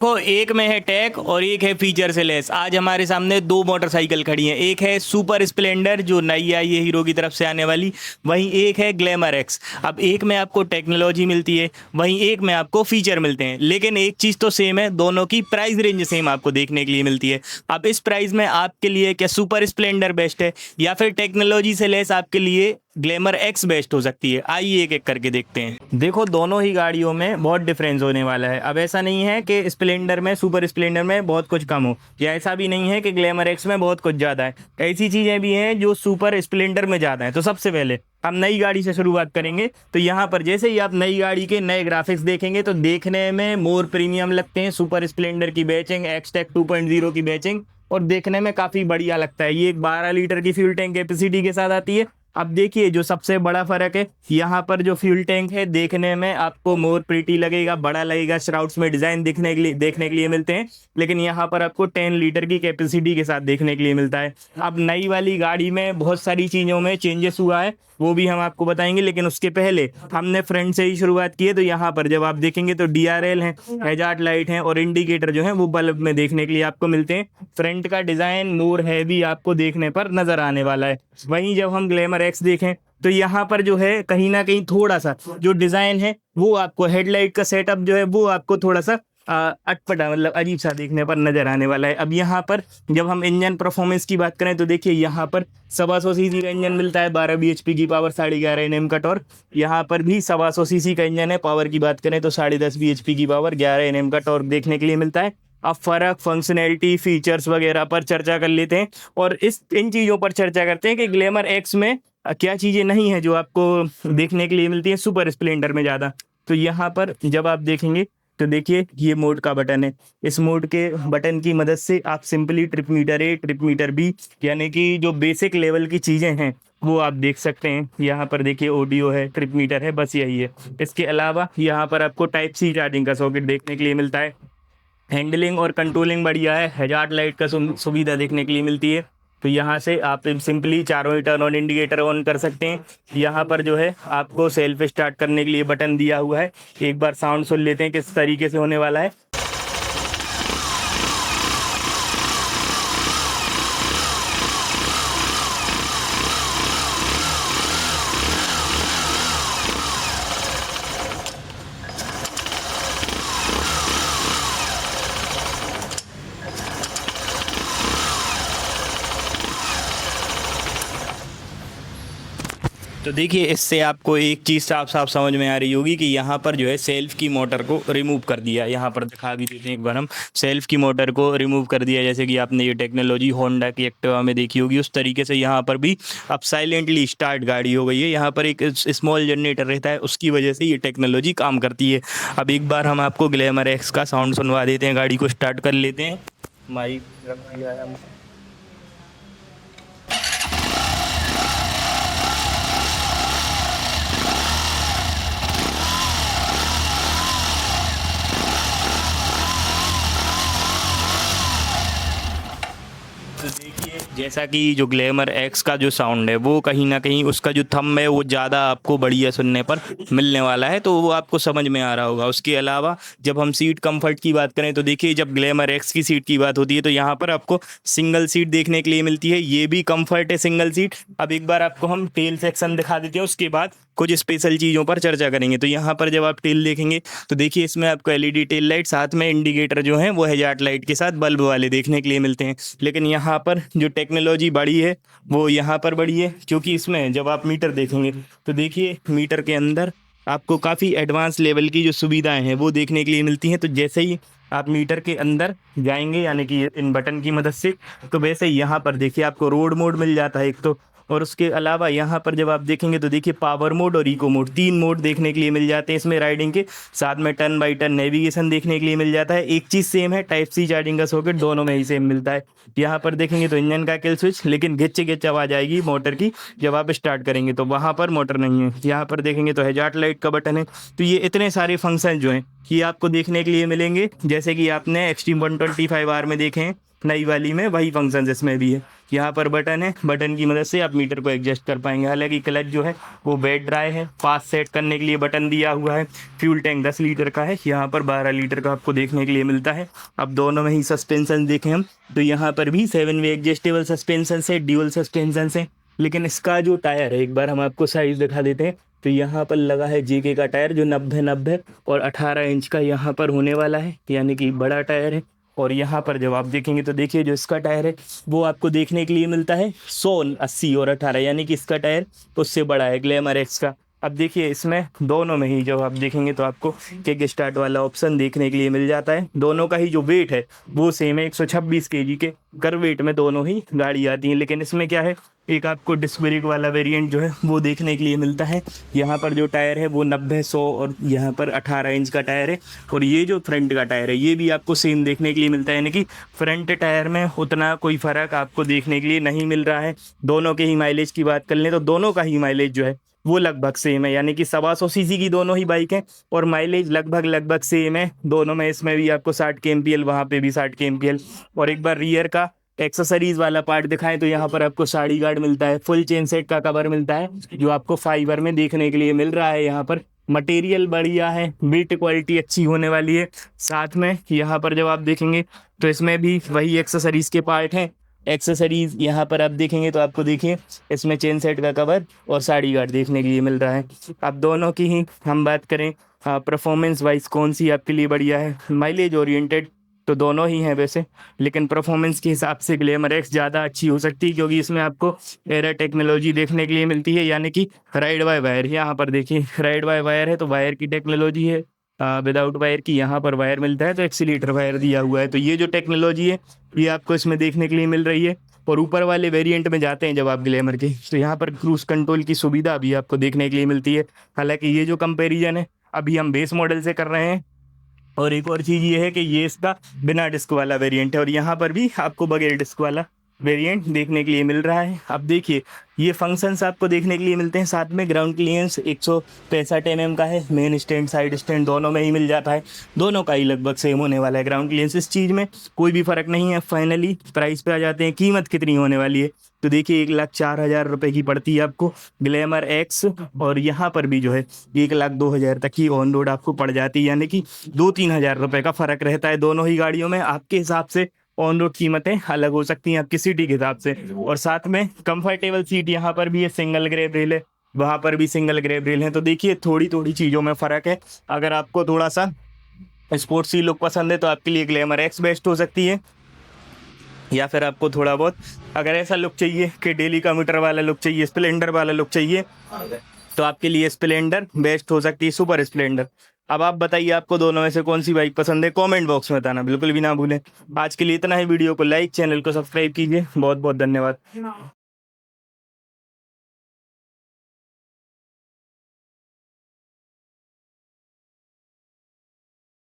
देखो, एक में है टेक और एक है फीचर से लेस। आज हमारे सामने दो मोटरसाइकिल खड़ी हैं, एक है सुपर स्प्लेंडर जो नई आई है हीरो की तरफ से आने वाली, वहीं एक है ग्लैमर एक्स। अब एक में आपको टेक्नोलॉजी मिलती है, वहीं एक में आपको फीचर मिलते हैं, लेकिन एक चीज़ तो सेम है, दोनों की प्राइस रेंज सेम आपको देखने के लिए मिलती है। अब इस प्राइस में आपके लिए क्या सुपर स्प्लेंडर बेस्ट है या फिर टेक्नोलॉजी से लेस आपके लिए ग्लैमर एक्स बेस्ट हो सकती है? आइए एक एक करके देखते हैं। देखो, दोनों ही गाड़ियों में बहुत डिफरेंस होने वाला है। अब ऐसा नहीं है कि स्प्लेंडर में, सुपर स्प्लेंडर में बहुत कुछ कम हो, या ऐसा भी नहीं है कि ग्लैमर एक्स में बहुत कुछ ज़्यादा है। ऐसी चीज़ें भी हैं जो सुपर स्प्लेंडर में ज़्यादा है। तो सबसे पहले हम नई गाड़ी से शुरुआत करेंगे। तो यहाँ पर जैसे ही आप नई गाड़ी के नए ग्राफिक्स देखेंगे तो देखने में मोर प्रीमियम लगते हैं। सुपर स्प्लेंडर की बैचिंग, एक्सटेक 2.0 की बैचिंग, और देखने में काफ़ी बढ़िया लगता है। ये एक 12 लीटर की फ्यूल टैंक कैपेसिटी के साथ आती है। अब देखिए, जो सबसे बड़ा फर्क है, यहाँ पर जो फ्यूल टैंक है देखने में आपको मोर प्रीटी लगेगा, बड़ा लगेगा। श्राउड्स में डिजाइन देखने के लिए मिलते हैं, लेकिन यहाँ पर आपको 10 लीटर की कैपेसिटी के साथ देखने के लिए मिलता है। अब नई वाली गाड़ी में बहुत सारी चीज़ों में चेंजेस हुआ है, वो भी हम आपको बताएंगे, लेकिन उसके पहले हमने फ्रंट से ही शुरुआत की है। तो यहाँ पर जब आप देखेंगे तो DRL है, हैजार्ड लाइट है, और इंडिकेटर जो है वो बल्ब में देखने के लिए आपको मिलते हैं। फ्रंट का डिज़ाइन मोर हैवी आपको देखने पर नज़र आने वाला है। वहीं जब हम ग्लैमर एक्स देखें तो यहाँ पर जो है कहीं ना कहीं थोड़ा सा जो डिज़ाइन है वो आपको, हेडलाइट का सेटअप जो है वो आपको थोड़ा सा अटपटा, मतलब अजीब सा देखने पर नजर आने वाला है। अब यहाँ पर जब हम इंजन परफॉर्मेंस की बात करें तो देखिए, यहाँ पर 125 सीसी का इंजन मिलता है, 12 bhp की पावर, 11.5 Nm का टॉर्क। यहाँ पर भी 125 सीसी का इंजन है, पावर की बात करें तो 10.5 bhp की पावर, 11 Nm का टॉर्क देखने के लिए मिलता है। अब फर्क, फंक्शनैलिटी, फीचर्स वगैरह पर चर्चा कर लेते हैं, और इन चीज़ों पर चर्चा करते हैं कि ग्लैमर एक्स में क्या चीज़ें नहीं है जो आपको देखने के लिए मिलती है सुपर स्प्लेंडर में ज़्यादा। तो यहाँ पर जब आप देखेंगे तो देखिए, ये मोड का बटन है। इस मोड के बटन की मदद से आप सिंपली ट्रिप मीटर ए, ट्रिप मीटर बी, यानी कि जो बेसिक लेवल की चीज़ें हैं वो आप देख सकते हैं। यहाँ पर देखिए, ऑडियो है, ट्रिप मीटर है, बस यही है। इसके अलावा यहाँ पर आपको टाइप सी चार्जिंग का सॉकेट देखने के लिए मिलता है। हैंडलिंग और कंट्रोलिंग बढ़िया है, हैजार्ड लाइट का सुविधा देखने के लिए मिलती है। तो यहाँ से आप सिंपली चारों ही टर्न ऑन इंडिकेटर ऑन कर सकते हैं। यहाँ पर जो है आपको सेल्फ स्टार्ट करने के लिए बटन दिया हुआ है। एक बार साउंड सुन लेते हैं किस तरीके से होने वाला है। तो देखिए, इससे आपको एक चीज़ साफ साफ समझ में आ रही होगी कि यहाँ पर जो है सेल्फ की मोटर को रिमूव कर दिया। यहाँ पर दिखा भी देते हैं एक बार, हम सेल्फ की मोटर को रिमूव कर दिया, जैसे कि आपने ये टेक्नोलॉजी होंडा की एक्टिवा में देखी होगी, उस तरीके से यहाँ पर भी अब साइलेंटली स्टार्ट गाड़ी हो गई है। यहाँ पर एक स्मॉल जनरेटर रहता है, उसकी वजह से ये टेक्नोलॉजी काम करती है। अब एक बार हम आपको ग्लैमर एक्स का साउंड सुनवा देते हैं, गाड़ी को स्टार्ट कर लेते हैं। माइक रख दिया है हमने। तो देखिए, जैसा कि जो ग्लैमर एक्स का जो साउंड है वो कहीं ना कहीं उसका जो थंब है वो ज़्यादा आपको बढ़िया सुनने पर मिलने वाला है, तो वो आपको समझ में आ रहा होगा। उसके अलावा जब हम सीट कंफर्ट की बात करें तो देखिए, जब ग्लैमर एक्स की सीट की बात होती है तो यहाँ पर आपको सिंगल सीट देखने के लिए मिलती है। ये भी कंफर्ट है, सिंगल सीट। अब एक बार आपको हम टेल सेक्शन दिखा देते हैं, उसके बाद कुछ स्पेशल चीज़ों पर चर्चा करेंगे। तो यहाँ पर जब आप टेल देखेंगे तो देखिए, इसमें आपको LED टेल लाइट, साथ में इंडिकेटर जो है वो हैजार्ड लाइट के साथ बल्ब वाले देखने के लिए मिलते हैं। लेकिन यहाँ पर जो टेक्नोलॉजी बड़ी है वो यहाँ पर बड़ी है, क्योंकि इसमें जब आप मीटर देखेंगे तो देखिए, मीटर के अंदर आपको काफ़ी एडवांस लेवल की जो सुविधाएं हैं वो देखने के लिए मिलती हैं। तो जैसे ही आप मीटर के अंदर जाएंगे, यानी कि इन बटन की मदद से, तो वैसे ही यहाँ पर देखिए आपको रोड मोड मिल जाता है एक तो, और उसके अलावा यहाँ पर जब आप देखेंगे तो देखिए, पावर मोड और इको मोड, 3 मोड देखने के लिए मिल जाते हैं इसमें राइडिंग के। साथ में टर्न बाई टर्न नेविगेशन देखने के लिए मिल जाता है। एक चीज़ सेम है, टाइप सी चार्जिंग का सॉकेट दोनों में ही सेम मिलता है। यहाँ पर देखेंगे तो इंजन का किल स्विच, लेकिन घिच घिच आवाज़ आएगी मोटर की जब आप स्टार्ट करेंगे, तो वहाँ पर मोटर नहीं है। यहाँ पर देखेंगे तो हैजार्ड लाइट का बटन है। तो ये इतने सारे फंक्शन जो हैं ये आपको देखने के लिए मिलेंगे, जैसे कि आपने एक्सट्रीम 125R में देखे हैं। नई वाली में वही फंक्शन इसमें भी है। यहाँ पर बटन है, बटन की मदद से आप मीटर को एडजस्ट कर पाएंगे। हालांकि क्लच जो है वो वेट ड्राई है। फास्ट सेट करने के लिए बटन दिया हुआ है। फ्यूल टैंक 10 लीटर का है, यहाँ पर 12 लीटर का आपको देखने के लिए मिलता है। अब दोनों में ही सस्पेंशन देखें हम तो यहाँ पर भी 7 वे एडजस्टेबल सस्पेंशन से, ड्यूअल सस्पेंशन से। लेकिन इसका जो टायर है, एक बार हम आपको साइज दिखा देते हैं। तो यहाँ पर लगा है जेके का टायर जो 90 और 18 इंच का यहाँ पर होने वाला है, यानी कि बड़ा टायर है। और यहाँ पर जब आप देखेंगे तो देखिए जो इसका टायर है वो आपको देखने के लिए मिलता है 100, 80 और 18, यानी कि इसका टायर उससे बड़ा है ग्लैमर एक्स का। अब देखिए इसमें दोनों में ही जब आप देखेंगे तो आपको किक स्टार्ट वाला ऑप्शन देखने के लिए मिल जाता है। दोनों का ही जो वेट है वो सेम है, 126 केजी के कर वेट में दोनों ही गाड़ी आती हैं। लेकिन इसमें क्या है, एक आपको डिस्क ब्रेक वाला वेरिएंट जो है वो देखने के लिए मिलता है। यहाँ पर जो टायर है वो 90, 100 और यहाँ पर 18 इंच का टायर है। और ये जो फ्रंट का टायर है ये भी आपको सेम देखने के लिए मिलता है, यानी कि फ्रंट टायर में उतना कोई फ़र्क आपको देखने के लिए नहीं मिल रहा है। दोनों के ही माइलेज की बात कर लें तो दोनों का ही माइलेज जो है वो लगभग सेम है, यानी कि 125 सीसी की दोनों ही बाइक हैं और माइलेज लगभग सेम है दोनों में। इसमें भी आपको 60 के एमपीएल, वहाँ पे भी 60 के एमपीएल। और एक बार रियर का एक्सेसरीज वाला पार्ट दिखाएं तो यहाँ पर आपको साड़ी गार्ड मिलता है, फुल चेन सेट का कवर मिलता है जो आपको फाइबर में देखने के लिए मिल रहा है। यहाँ पर मटेरियल बढ़िया है, बिल्ट क्वालिटी अच्छी होने वाली है। साथ में यहाँ पर जब आप देखेंगे तो इसमें भी वही एक्सेसरीज के पार्ट हैं। एक्सेसरीज यहाँ पर आप देखेंगे तो आपको देखिए इसमें चेन सेट का कवर और साड़ी गार्ड देखने के लिए मिल रहा है। अब दोनों की ही हम बात करें परफॉर्मेंस वाइज कौन सी आपके लिए बढ़िया है, माइलेज ओरिएंटेड तो दोनों ही हैं वैसे, लेकिन परफॉर्मेंस के हिसाब से ग्लैमर एक्स ज़्यादा अच्छी हो सकती है क्योंकि इसमें आपको एयर टेक्नोलॉजी देखने के लिए मिलती है, यानी कि राइड बाय वायर। यहाँ पर देखिए राइड बाय वायर है तो वायर की टेक्नोलॉजी है, विदाउट वायर की यहाँ पर वायर मिलता है तो एक्सीलेटर वायर दिया हुआ है। तो ये जो टेक्नोलॉजी है ये आपको इसमें देखने के लिए मिल रही है। और ऊपर वाले वेरिएंट में जाते हैं जब आप ग्लैमर के, तो यहाँ पर क्रूज कंट्रोल की सुविधा भी आपको देखने के लिए मिलती है। हालांकि ये जो कंपेरिजन है अभी हम बेस मॉडल से कर रहे हैं। और एक और चीज़ ये है कि ये इसका बिना डिस्क वाला वेरिएंट है और यहाँ पर भी आपको बगैर डिस्क वाला वेरिएंट देखने के लिए मिल रहा है। अब देखिए ये फंक्शंस आपको देखने के लिए मिलते हैं। साथ में ग्राउंड क्लियरेंस 165 mm का है, मेन स्टैंड साइड स्टैंड दोनों में ही मिल जाता है। दोनों का ही लगभग सेम होने वाला है ग्राउंड क्लियरेंस, इस चीज़ में कोई भी फ़र्क नहीं है। फाइनली प्राइस पे आ जाते हैं, कीमत कितनी होने वाली है तो देखिए 1,04,000 रुपये की पड़ती है आपको ग्लैमर एक्स। और यहाँ पर भी जो है 1,02,000 तक की ऑन रोड आपको पड़ जाती है, यानी कि 2-3 हज़ार रुपये का फ़र्क रहता है दोनों ही गाड़ियों में। आपके हिसाब से ऑन रोड कीमतें अलग हो सकती हैं आपकी सिटी के हिसाब से। और साथ में कंफर्टेबल सीट यहाँ पर भी है, सिंगल ग्रैब रेल है, वहाँ पर भी सिंगल ग्रैब रेल है। तो देखिए थोड़ी थोड़ी चीज़ों में फ़र्क है। अगर आपको थोड़ा सा स्पोर्ट्सी लुक पसंद है तो आपके लिए ग्लैमर एक्स बेस्ट हो सकती है, या फिर आपको थोड़ा बहुत अगर ऐसा लुक चाहिए कि डेली कम्यूटर वाला लुक चाहिए, स्प्लेंडर वाला लुक चाहिए, तो आपके लिए स्प्लेंडर बेस्ट हो सकती है, सुपर स्प्लेंडर। अब आप बताइए आपको दोनों में से कौन सी बाइक पसंद है, कमेंट बॉक्स में बताना बिल्कुल भी ना भूलें। आज के लिए इतना ही, वीडियो को लाइक, चैनल को सब्सक्राइब कीजिए। बहुत बहुत धन्यवाद।